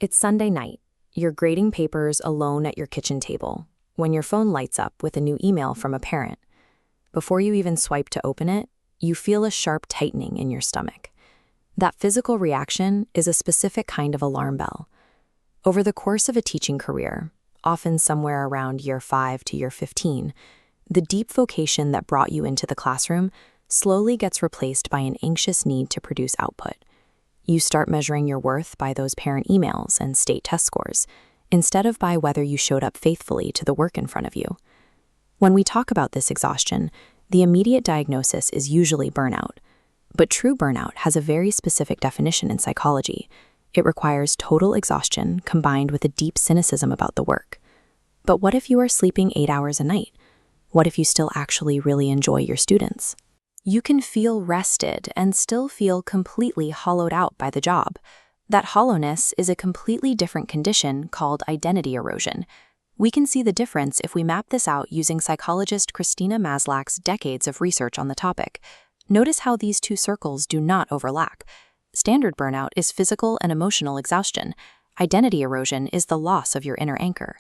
It's Sunday night. You're grading papers alone at your kitchen table when your phone lights up with a new email from a parent. Before you even swipe to open it, you feel a sharp tightening in your stomach. That physical reaction is a specific kind of alarm bell. Over the course of a teaching career, often somewhere around year 5 to year 15, the deep vocation that brought you into the classroom slowly gets replaced by an anxious need to produce output. You start measuring your worth by those parent emails and state test scores, instead of by whether you showed up faithfully to the work in front of you. When we talk about this exhaustion, the immediate diagnosis is usually burnout. But true burnout has a very specific definition in psychology. It requires total exhaustion combined with a deep cynicism about the work. But what if you are sleeping 8 hours a night? What if you still actually really enjoy your students? You can feel rested and still feel completely hollowed out by the job. That hollowness is a completely different condition called identity erosion. We can see the difference if we map this out using psychologist Christina Maslach's decades of research on the topic. Notice how these two circles do not overlap. Standard burnout is physical and emotional exhaustion. Identity erosion is the loss of your inner anchor.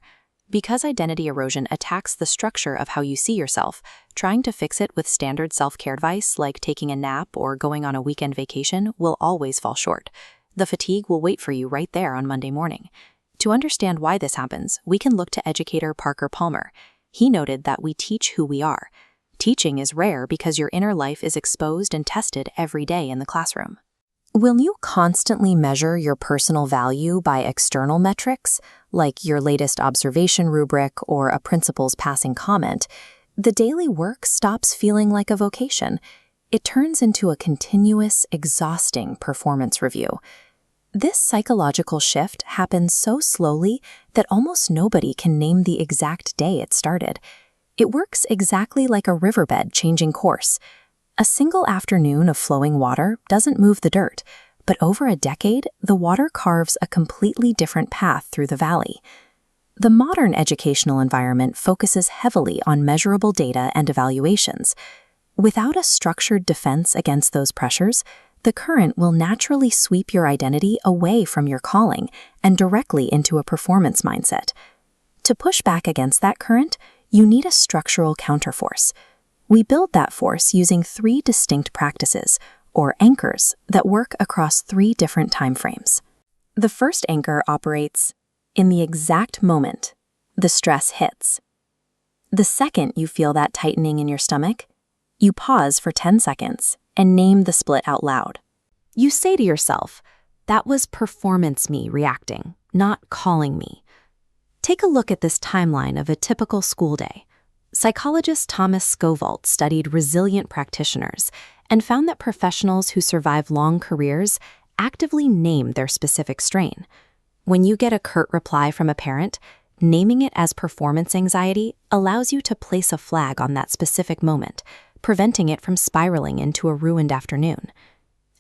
Because identity erosion attacks the structure of how you see yourself, trying to fix it with standard self-care advice like taking a nap or going on a weekend vacation will always fall short. The fatigue will wait for you right there on Monday morning. To understand why this happens, we can look to educator Parker Palmer. He noted that we teach who we are. Teaching is rare because your inner life is exposed and tested every day in the classroom. Will you constantly measure your personal value by external metrics, like your latest observation rubric or a principal's passing comment? The daily work stops feeling like a vocation. It turns into a continuous, exhausting performance review. This psychological shift happens so slowly that almost nobody can name the exact day it started. It works exactly like a riverbed changing course. A single afternoon of flowing water doesn't move the dirt, but over a decade, the water carves a completely different path through the valley. The modern educational environment focuses heavily on measurable data and evaluations. Without a structured defense against those pressures, the current will naturally sweep your identity away from your calling and directly into a performance mindset. To push back against that current, you need a structural counterforce. We build that force using 3 distinct practices, or anchors, that work across 3 different time frames. The first anchor operates in the exact moment the stress hits. The second you feel that tightening in your stomach, you pause for 10 seconds and name the split out loud. You say to yourself, that was performance me reacting, not calling me. Take a look at this timeline of a typical school day. Psychologist Thomas Scovalt studied resilient practitioners and found that professionals who survive long careers actively name their specific strain. When you get a curt reply from a parent, naming it as performance anxiety allows you to place a flag on that specific moment, preventing it from spiraling into a ruined afternoon.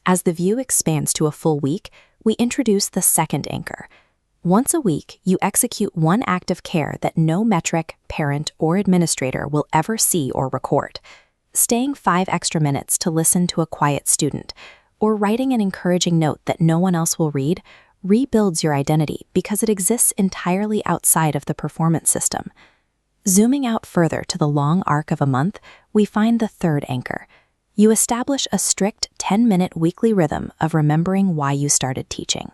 As the view expands to a full week, we introduce the second anchor. Once a week, you execute one act of care that no metric, parent, or administrator will ever see or record. Staying 5 extra minutes to listen to a quiet student, or writing an encouraging note that no one else will read, rebuilds your identity because it exists entirely outside of the performance system. Zooming out further to the long arc of a month, we find the third anchor. You establish a strict 10-minute weekly rhythm of remembering why you started teaching.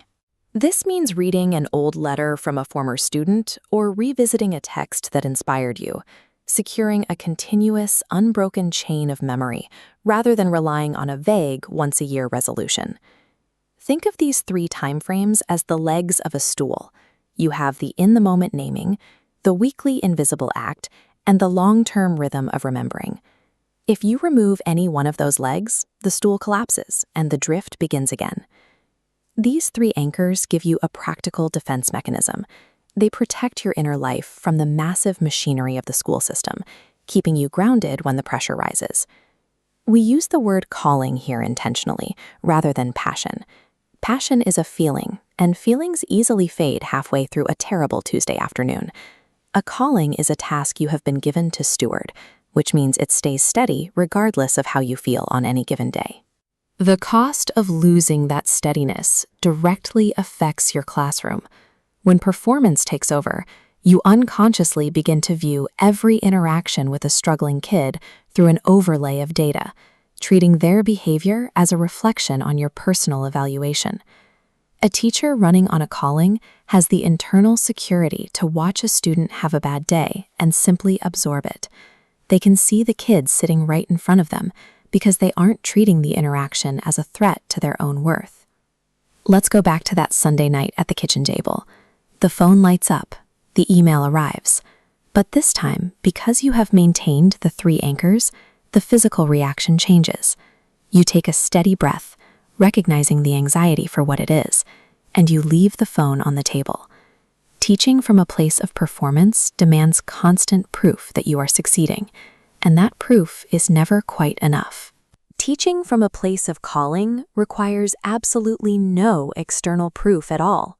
This means reading an old letter from a former student or revisiting a text that inspired you, securing a continuous, unbroken chain of memory rather than relying on a vague, once-a-year resolution. Think of these 3 timeframes as the legs of a stool. You have the in-the-moment naming, the weekly invisible act, and the long-term rhythm of remembering. If you remove any one of those legs, the stool collapses and the drift begins again. These 3 anchors give you a practical defense mechanism. They protect your inner life from the massive machinery of the school system, keeping you grounded when the pressure rises. We use the word calling here intentionally, rather than passion. Passion is a feeling, and feelings easily fade halfway through a terrible Tuesday afternoon. A calling is a task you have been given to steward, which means it stays steady regardless of how you feel on any given day. The cost of losing that steadiness directly affects your classroom. When performance takes over, you unconsciously begin to view every interaction with a struggling kid through an overlay of data, treating their behavior as a reflection on your personal evaluation. A teacher running on a calling has the internal security to watch a student have a bad day and simply absorb it. They can see the kids sitting right in front of them because they aren't treating the interaction as a threat to their own worth. Let's go back to that Sunday night at the kitchen table. The phone lights up, the email arrives. But this time, because you have maintained the 3 anchors, the physical reaction changes. You take a steady breath, recognizing the anxiety for what it is, and you leave the phone on the table. Teaching from a place of performance demands constant proof that you are succeeding, and that proof is never quite enough. Teaching from a place of calling requires absolutely no external proof at all.